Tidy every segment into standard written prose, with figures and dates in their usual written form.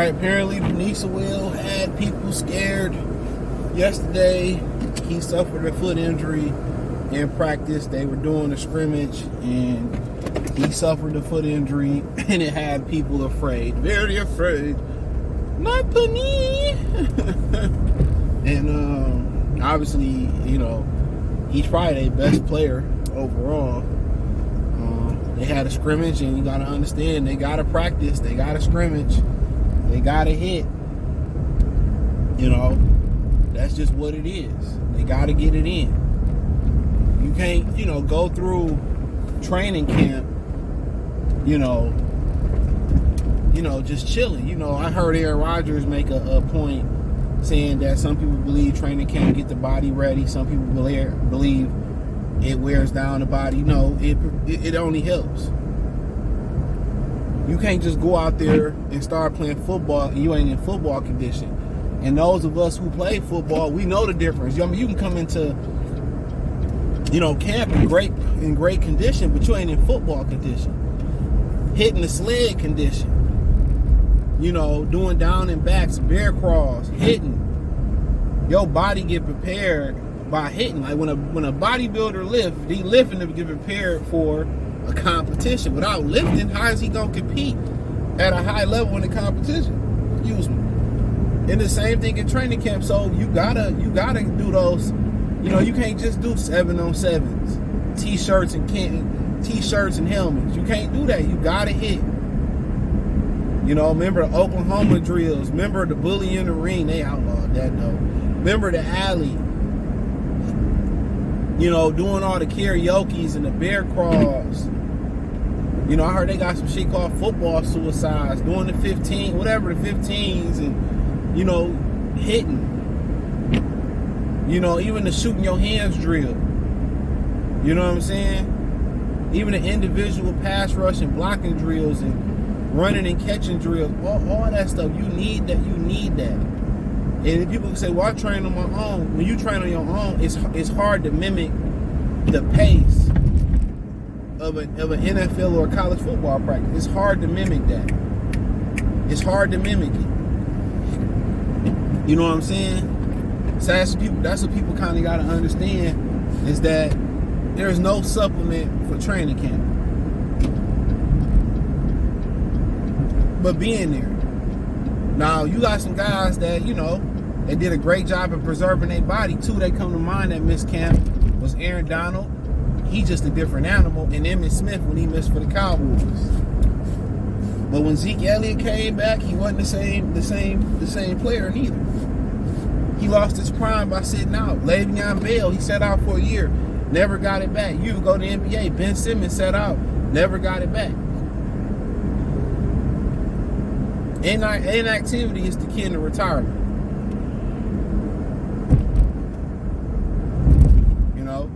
right, apparently Penei Sewell had people scared yesterday. He suffered a foot injury in practice. They were doing a scrimmage, and he suffered a foot injury, and it had people afraid, very afraid. Not Penei. And obviously, you know, he's probably their best player overall. They had a scrimmage, and you got to understand, they got to practice, they got to scrimmage, they got to hit. You know, that's just what it is. They got to get it in. You can't, you know, go through training camp, you know, just chilling. You know, I heard Aaron Rodgers make a point saying that some people believe training camp get the body ready. Some people believe it wears down the body. No, it only helps. You can't just go out there and start playing football and you ain't in football condition. And those of us who play football, we know the difference. I mean, you can come into, you know, camp in great condition, but you ain't in football condition. Hitting the sled condition. You know, doing down and backs, bear crawls, hitting. Your body get prepared by hitting. Like when a bodybuilder lifts, he lifting to get prepared for a competition. Without lifting, how is he gonna compete at a high level in the competition? Excuse me. And the same thing in training camp. So you gotta do those. You know, you can't just do 7-on-7s, t-shirts and helmets. You can't do that. You gotta hit. You know, remember the Oklahoma drills. Remember the bully in the ring. They outlawed that though. Remember the alley. You know, doing all the karaoke's and the bear crawls. You know, I heard they got some shit called football suicides. Doing the 15, whatever the 15s, and, you know, hitting. You know, even the shooting your hands drill. You know what I'm saying? Even the individual pass rush and blocking drills and running and catching drills, all that stuff. You need that. And if people say, well, I train on my own. When you train on your own, it's hard to mimic the pace of an NFL or a college football practice. It's hard to mimic that. It's hard to mimic it. You know what I'm saying? So that's what people kind of got to understand, is that there's no supplement for training camp. But being there. Now, you got some guys that, you know, they did a great job of preserving their body. Two that come to mind that missed camp was Aaron Donald. He's just a different animal. And Emmitt Smith when he missed for the Cowboys. But when Zeke Elliott came back, he wasn't the same player neither. He lost his prime by sitting out. Le'Veon Bell, he sat out for a year, never got it back. You go to the NBA, Ben Simmons sat out, never got it back. Inactivity is the key to retirement. You know?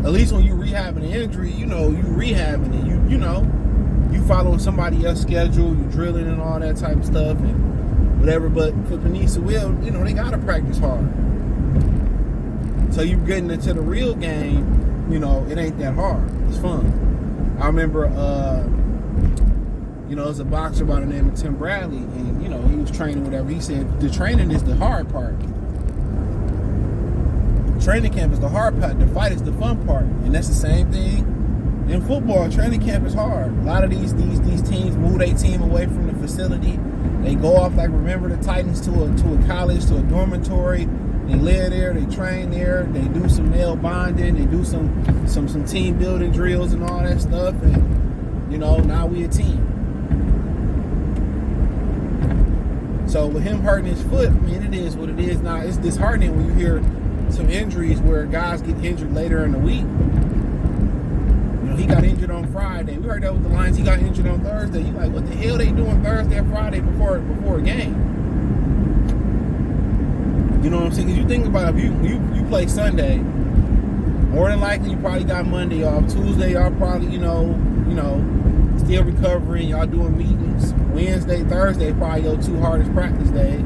At least when you rehabbing an injury, you know, you rehabbing it. You know, you following somebody else's schedule, you drilling and all that type of stuff and whatever. But for Penei Sewell, you know, they gotta practice hard. So you getting into the real game, you know, it ain't that hard. It's fun. I remember you know, there's a boxer by the name of Tim Bradley, and, you know, he was training, whatever. He said, the training is the hard part. Training camp is the hard part. The fight is the fun part. And that's the same thing in football. Training camp is hard. A lot of these teams move their team away from the facility. They go off, like, remember the Titans, to a college, to a dormitory. They live there. They train there. They do some male bonding. They do some team building drills and all that stuff. And, you know, now we a team. So with him hurting his foot, I mean, it is what it is. Now, it's disheartening when you hear some injuries where guys get injured later in the week. You know, he got injured on Friday. We heard that with the Lions. He got injured on Thursday. You like, what the hell they doing Thursday or Friday before a game? You know what I'm saying? Because you think about it, if you play Sunday, more than likely you probably got Monday off. Tuesday, y'all probably, you know, still recovering. Y'all doing meetings. Wednesday, Thursday, probably your two hardest practice days.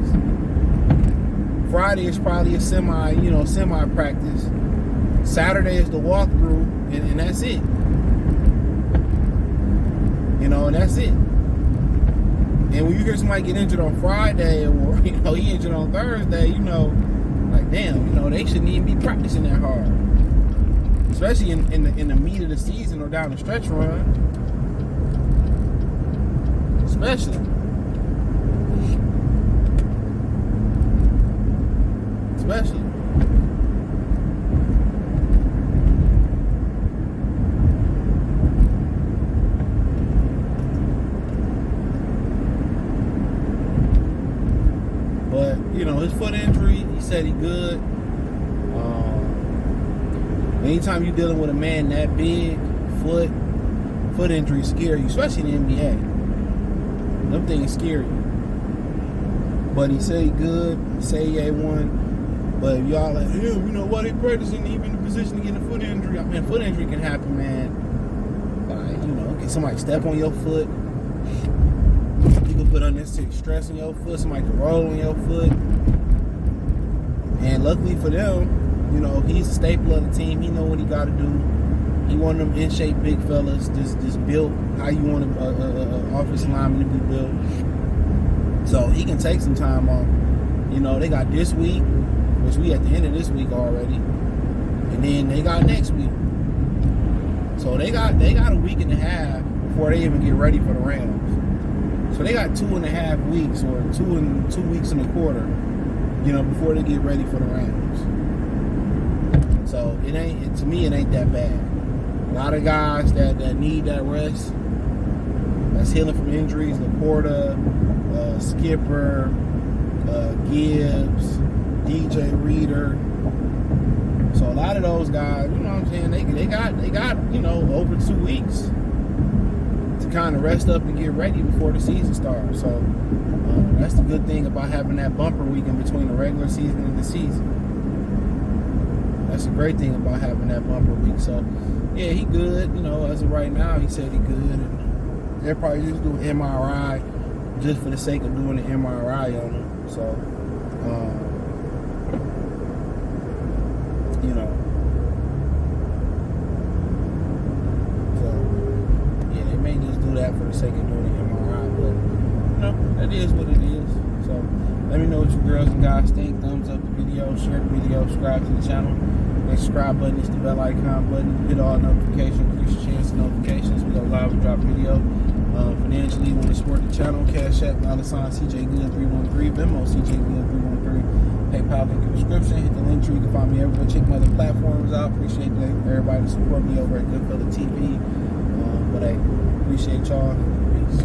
Friday is probably a semi practice. Saturday is the walkthrough, and that's it. You know, and that's it. And when you hear somebody get injured on Friday, or he injured on Thursday, like damn, they shouldn't even be practicing that hard, especially in the meat of the season or down the stretch run, especially. But his foot injury, he said he good. Anytime you're dealing with a man that big, foot injuries scare you, especially in the NBA. Them things scare you. But he said he good. He said he A1. But if y'all like him, why they practicing even in the position to get a foot injury? I mean, foot injury can happen, man. Like, can somebody step on your foot? You can put unnecessary stress on your foot. Somebody can roll on your foot. And luckily for them, he's a staple of the team. He know what he got to do. He one of them in shape big fellas, just built how you want an offensive lineman to be built. So he can take some time off. They got this week, which we at the end of this week already, and then they got next week. So they got a week and a half before they even get ready for the Rams. So they got 2.5 weeks, or 2 weeks and a quarter, before they get ready for the Rams. So to me it ain't that bad. A lot of guys that need that rest, that's healing from injuries, Laporta, Skipper, Gibbs, DJ Reader. So a lot of those guys, you know what I'm saying, they got over 2 weeks to kind of rest up and get ready before the season starts. So that's the good thing about having that bumper week in between the regular season and the season. That's the great thing about having that bumper week. So yeah, he good. As of right now, he said he good. And they're probably just doing MRI just for the sake of doing the MRI on him. So So yeah, they may just do that for the sake of doing the MRI, but that is what it is. So let me know what you girls and guys think. Thumbs up the video, share the video, subscribe to the channel. The subscribe button is the bell icon button. Hit all notifications, increase your chance of notifications. We go live and drop video. Financially, you want to support the channel, Cash App, $CJ Good 313, Venmo CJ Good 313, PayPal link in the description. Hit the link tree. You can find me everywhere. Check my other platforms out. Appreciate everybody to support me over at Goodfella TV. But hey, appreciate y'all. Peace.